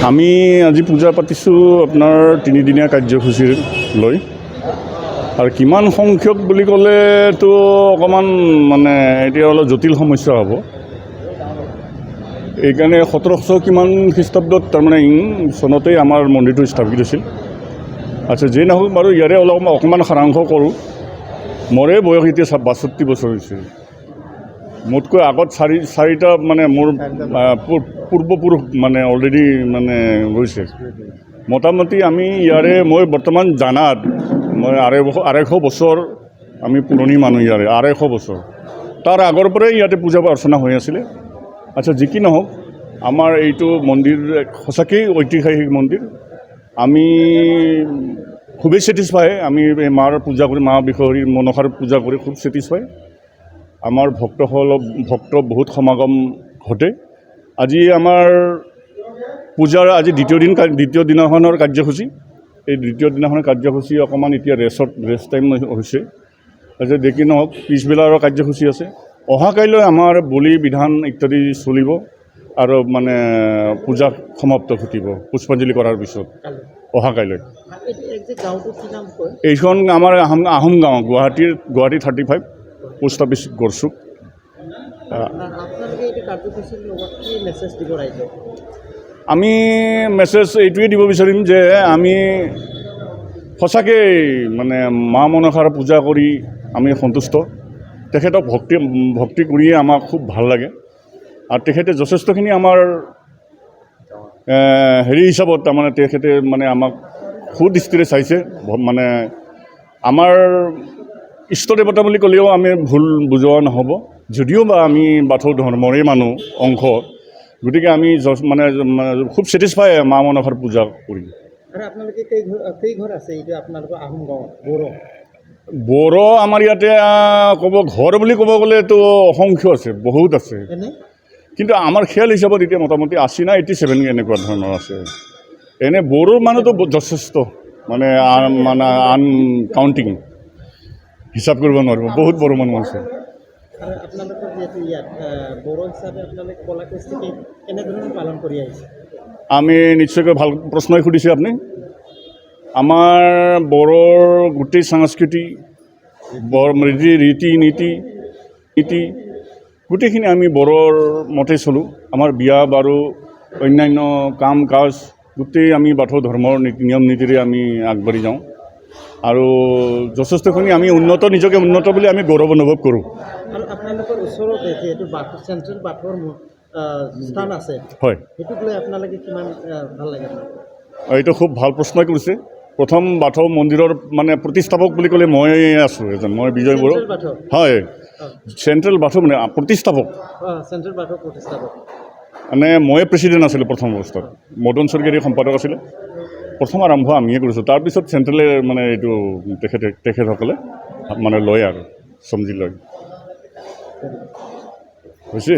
আমি আজি পূজা পাতিছোঁ আপোনাৰ 3দিনীয়া কাৰ্যসূচী লৈ আৰু কিমান সংখ্যক বুলি ক'লেতো অকণমান মানে এতিয়া অলপ জটিল সমস্যা হ'ব। এইকাৰণে 1700 কিমান খ্ৰীষ্টাব্দত তাৰমানে চনতেই আমাৰ মন্দিৰটো স্থাপিত হৈছিল। আচ্ছা যিয়ে নহওক বাৰু ইয়াৰে অকণমান সাৰাংশ কৰোঁ। মোৰে বয়স এতিয়া 62 বছৰ হৈছে। মোতকৈ আগত চাৰিটা মানে মোৰ পূৰ্বপুৰুষ মানে অলৰেডি মানে গৈছে। মোটামুটি আমি ইয়াৰে মই বৰ্তমান জানাত মই 250 বছৰ আমি পুৰণি মানুহ ইয়াৰে 250 বছৰ। তাৰ আগৰ পৰাই ইয়াতে পূজা অৰ্চনা হৈ আছিলে। আচ্ছা যি কি নহওক আমাৰ এইটো মন্দিৰ সঁচাকেই ঐতিহাসিক মন্দিৰ। আমি খুবেই ছেটিছফাই। আমি মাৰ পূজা কৰি মা বিশ্বহৰীৰ মনসাৰ পূজা কৰি খুব ছেটিছফাই। আমাৰ ভক্ত বহুত সমাগম ঘটে। আজি আমাৰ পূজাৰ আজি দ্বিতীয় দিনাখনৰ কাৰ্যসূচী। এই দ্বিতীয় দিনাখনৰ কাৰ্যসূচী অকণমান এতিয়া ৰেষ্ট টাইম হৈছে। তাৰপিছত দেখি নহওক পিছবেলাৰ কাৰ্যসূচী আছে। অহাকাইলৈ আমাৰ বলি বিধান ইত্যাদি চলিব আৰু মানে পূজা সমাপ্ত ঘটিব পুষ্পাঞ্জলি কৰাৰ পিছত অহাকাইলৈ। এইখন আমাৰ আহোম গাঁও গুৱাহাটী 35 পোষ্ট অফিচ গড়চুক। আমি মেছেজ এইটোৱে দিব বিচাৰিম যে আমি সঁচাকৈ মানে মা মনসাৰ পূজা কৰি আমি সন্তুষ্ট। তেখেতক ভক্তি কৰিয়ে আমাক খুব ভাল লাগে আৰু তেখেতে যথেষ্টখিনি আমাৰ হেৰি হিচাপত তাৰমানে তেখেতে মানে আমাক সুদৃষ্টিৰে চাইছে। মানে আমাৰ ইষ্টদেৱতা বুলি ক'লেও আমি ভুল বুজোৱা নহ'ব। যদিও বা আমি বাথৌ ধৰ্মৰে মানুহ অংশ, গতিকে আমি মানে খুব ছেটিছফাই মা মনসাৰ পূজা কৰি। বড়ো আমাৰ ইয়াতে ঘৰ বুলি ক'ব গ'লেতো অসংখ্য আছে, বহুত আছে। কিন্তু আমাৰ খেল হিচাপত এতিয়া মোটামুটি 80 না 87 এনেকুৱা ধৰণৰ আছে। এনে বড়োৰ মানুহটো যথেষ্ট মানে আনকাউণ্টিং, হিচাপ কৰিব নোৱাৰিব। বহুত বড়ো মানুহ আছে। আমি নিশ্চয়কৈ ভাল প্ৰশ্নই সুধিছে আপুনি। আমাৰ বড়োৰ গোটেই সংস্কৃতি ৰীতি নীতি গোটেইখিনি আমি বড়োৰ মতে চলোঁ। আমাৰ বিয়া বাৰু অন্যান্য কাম কাজ গোটেই আমি বাথৌ ধৰ্মৰ নিয়ম নীতিৰে আমি আগবাঢ়ি যাওঁ আৰু যথেষ্টখিনি আমি নিজকে উন্নত বুলি আমি গৌৰৱ অনুভৱ কৰোঁ। আপোনালোকৰ ওচৰতে যিহেতু চেণ্ট্ৰেল বাথৌৰ স্থান আছে, হয়, সেইটোক লৈ আপোনালোকে কিমান ভাল লাগে? এইটো খুব ভাল প্ৰশ্নই কৰিছে। প্ৰথম বাথৌ মন্দিৰৰ মানে প্ৰতিষ্ঠাপক বুলি ক'লে মই আছোঁ এজন, মই বিজয় বড়ো। হয়, চেণ্ট্ৰেল বাথৌ মানে প্ৰতিষ্ঠাপক মানে ময়ে প্ৰেচিডেণ্ট আছিলোঁ প্ৰথম অৱস্থাত। মদন স্বৰ্গীয়াৰী সম্পাদক আছিলে। প্ৰথম আৰম্ভ আমিয়ে কৰিছোঁ। তাৰপিছত চেণ্ট্ৰেলে মানে এইটো তেখেতসকলে মানে লয় আৰু চমজি লয় হৈছে।